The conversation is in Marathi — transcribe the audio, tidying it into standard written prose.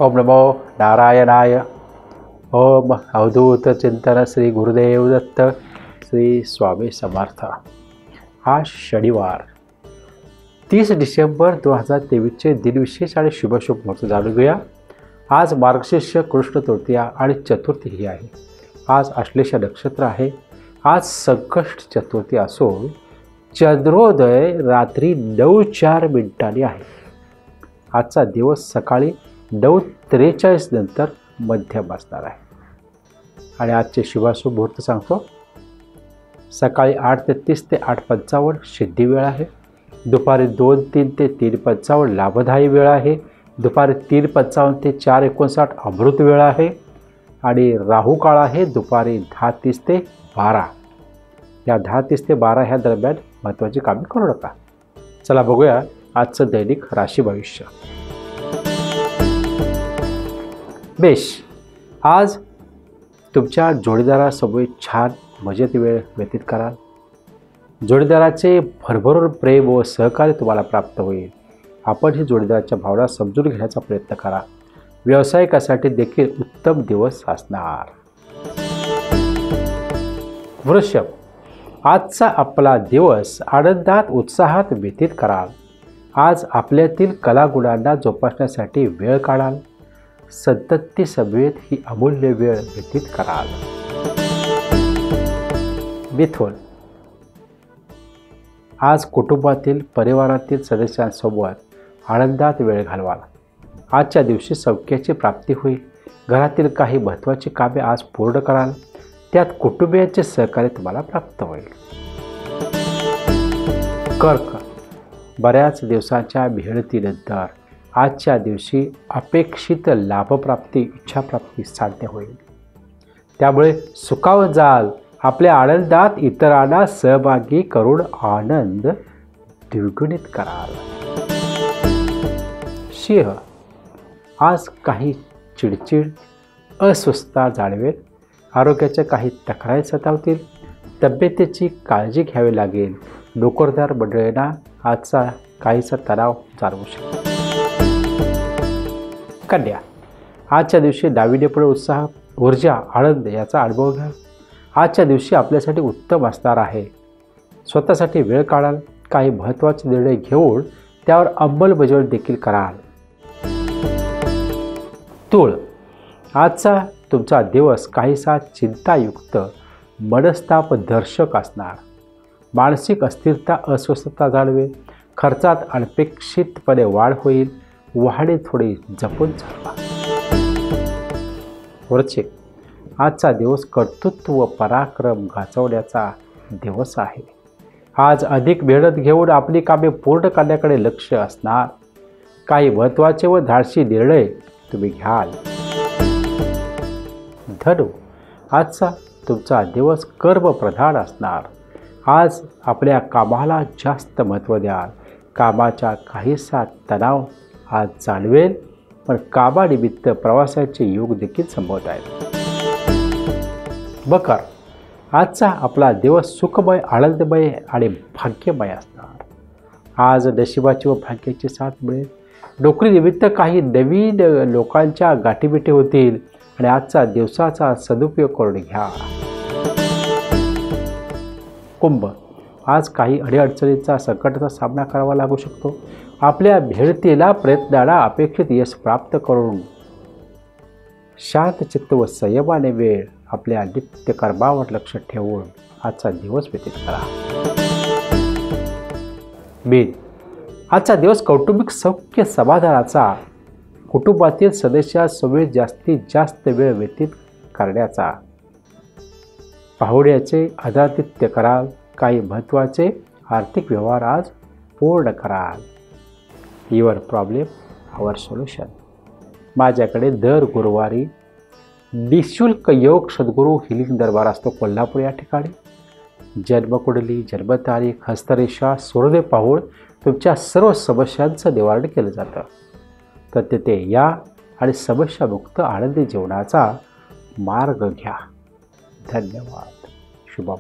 ओम नमो नारायणाय। ओम अवधूत चिंतन श्री गुरुदेव दत्त श्री स्वामी समर्थ। आज शनिवार 30 डिसेंबर 2023 दिनविशेष आणि शुभ मुहूर्त जाणून घेऊया। आज मार्गशीर्ष कृष्ण तृतीया आणि चतुर्थी ही आहे। आज आश्लेष नक्षत्र आहे। आज संकष्ट चतुर्थी असून चंद्रोदय रात्री 9:04 आहे। आजचा दिवस सकाळी 9:43 नंतर मध्यम असणार आहे। आणि आजचे शुभाशुभ मुहूर्त सांगतो। सकाळी 8:33 ते 8:55 सिद्धी वेळ आहे। दुपारी 2:03 ते 3:55 लाभदायी वेळ आहे। दुपारी 3:55 ते 4:59 अमृत वेळ आहे। आणि राहू काळ आहे दुपारी 10:30 ते 12। या 10:30 ते 12 ह्या दरम्यान महत्त्वाची कामे करू नका। चला बघूया आजचं दैनिक राशी भविष्य। मेष, आज तुमच्या जोडीदारासोबत छान मजेत वेळ व्यतीत कराल। जोडीदाराचे भरभरून प्रेम व सहकार्य तुम्हाला प्राप्त होईल। आपण ही जोडीदाराच्या भावना समजून घेण्याचा प्रयत्न करा। व्यावसायिकासाठी देखील उत्तम दिवस असणार। वृषभ, आजचा आपला दिवस आनंदात उत्साहात व्यतीत कराल। आज आपल्यातील कलागुणांना जोपासण्यासाठी वेळ काढाल। संतती सभेत ही अमूल्य वेळ व्यतीत कराल। मिथुन, आज कुटुंबातील परिवारातील सदस्यांसोबत आनंदात वेळ घालवाल। आजच्या दिवशी सौख्याची प्राप्ती होईल। घरातील काही महत्त्वाची कामे आज पूर्ण कराल। त्यात कुटुंबियांचे सहकार्य तुम्हाला प्राप्त होईल। कर्क, बऱ्याच दिवसांच्या मेहनतीनंतर आजच्या दिवशी अपेक्षित लाभप्राप्ती इच्छाप्राप्ती साध्य होईल। त्यामुळे सुखावत जाल। आपल्या आनंदात इतरांना सहभागी करून आनंद द्विगुणित कराल। सिंह, आज काही चिडचिड अस्वस्थता जाणवेल। आरोग्याच्या काही तक्रारी सतावतील। तब्येतीची काळजी घ्यावी लागेल। नोकरदार मंडळींना आजचा काहीसा तणाव जाणवू शकतो। कन्या, आजच्या दिवशी नाविन्यपूर्ण उत्साह ऊर्जा आनंद याचा अनुभव घ्या। आजच्या दिवशी आपल्यासाठी उत्तम असणार आहे। स्वतःसाठी वेळ काढाल। काही महत्त्वाचे निर्णय घेऊन त्यावर अंमलबजावणी देखील कराल। तूळ, आजचा तुमचा दिवस काहीसा चिंतायुक्त मनस्तापदर्शक असणार। मानसिक अस्थिरता अस्वस्थता जाणवेल। खर्चात अनपेक्षितपणे वाढ होईल। वाहने थोडी जपून चालवा। वृश्चिक, आजचा दिवस कर्तृत्व व पराक्रम गाजवण्याचा दिवस आहे। आज अधिक मेहनत घेऊन आपली कामे पूर्ण करण्याकडे लक्ष असणार। काही महत्त्वाचे व धाडसी निर्णय तुम्ही घ्याल। धनु, आजचा तुमचा दिवस कर्मप्रधान असणार। आज आपल्या कामाला जास्त महत्त्व द्याल। कामाचा काहीसा तणाव आज जाणवेल, पण कामानिमित्त प्रवासाचे योग देखील संभवत आहेत। मकर, आजचा आपला दिवस सुखमय आनंदमय आणि भाग्यमय असणार। आज नशिबाची व भाग्याची साथ मिळेल। नोकरीनिमित्त काही नवीन लोकांच्या गाठीभेटी होतील आणि आजचा दिवसाचा सदुपयोग करून घ्या। कुंभ, आज काही अडीअडचणींचा संकटाचा सामना करावा लागू शकतो। आपल्या मेहनतीला प्रयत्नाला अपेक्षित यश प्राप्त करून शांत चित्त व संयमाने वेळ आपल्या नित्य कर्मावर लक्ष ठेवून आजचा दिवस व्यतीत करा। मीन, आजचा दिवस कौटुंबिक सौख्य समाधानाचा, कुटुंबातील सदस्यांसोबत जास्तीत जास्त वेळ व्यतीत करण्याचा, पाहुण्याचे आदरातिथ्य कराल। काही महत्त्वाचे आर्थिक व्यवहार आज पूर्ण कराल। Your problem our solution. माझ्याकडे दर गुरुवारी निःशुल्क योग सद्गुरू हिलिंग दरबार असतो कोल्हापूर या ठिकाणी। जन्मकुंडली, जन्मतारीख, हस्तरेषा, सूर्योदय पाहून तुमच्या सर्व समस्यांचं निवारण केलं जातं। तर तिथे या आणि समस्यामुक्त आनंदी जीवनाचा मार्ग घ्या। धन्यवाद। शुभम।